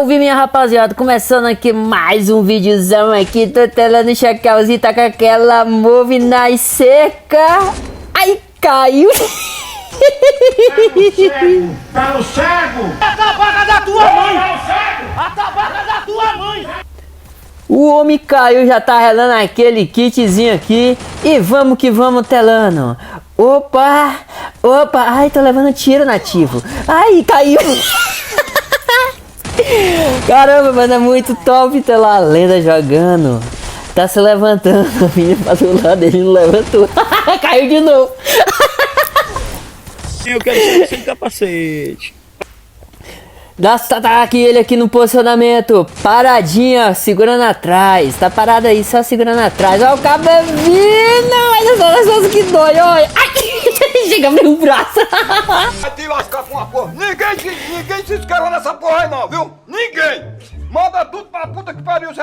Salve, minha rapaziada, começando aqui mais um videozão aqui, tô telando o chacalzinho, tá com aquela move na seca. Ai, caiu. Tá no cego! A tabaca da tua mãe! A tabaca da tua mãe! O homem caiu, já tá relando aquele kitzinho aqui. E vamos que vamos telando. Opa, opa, ai, tô levando tiro, nativo. Ai, caiu. Caramba, mano, é muito top ter lá a lenda jogando. Tá se levantando, o menino passou do lado, ele não levantou. Caiu de novo. Eu quero ser sem capacete. Tá aqui ele aqui no posicionamento, paradinha, segurando atrás. Tá parado aí, só segurando atrás. Ó, o cabo é vindo. Olha só que dói, olha. Ai, chega meu braço. Vai te lascar com uma porra! Ninguém se inscreveu nessa porra aí não, viu? Ninguém! Manda tudo pra puta que pariu!